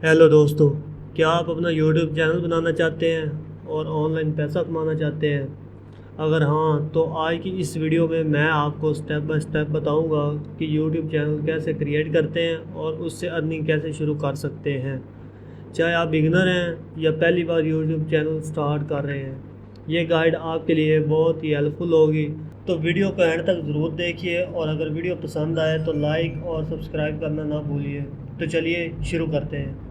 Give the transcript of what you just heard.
Hello दोस्तों, क्या आप अपना YouTube चैनल बनाना चाहते हैं और ऑनलाइन पैसा कमाना चाहते हैं? अगर हाँ, तो आज की इस वीडियो में मैं आपको स्टेप बाय स्टेप बताऊंगा कि YouTube चैनल कैसे क्रिएट करते हैं और उससे अर्निंग कैसे शुरू कर सकते हैं। चाहे आप बिगिनर हैं या पहली बार YouTube चैनल स्टार्ट कर रहे हैं, ये गाइड आपके लिए बहुत ही हेल्पफुल होगी। तो वीडियो को एंड तक ज़रूर देखिए और अगर वीडियो पसंद आए तो लाइक और सब्सक्राइब करना ना भूलिए। तो चलिए शुरू करते हैं।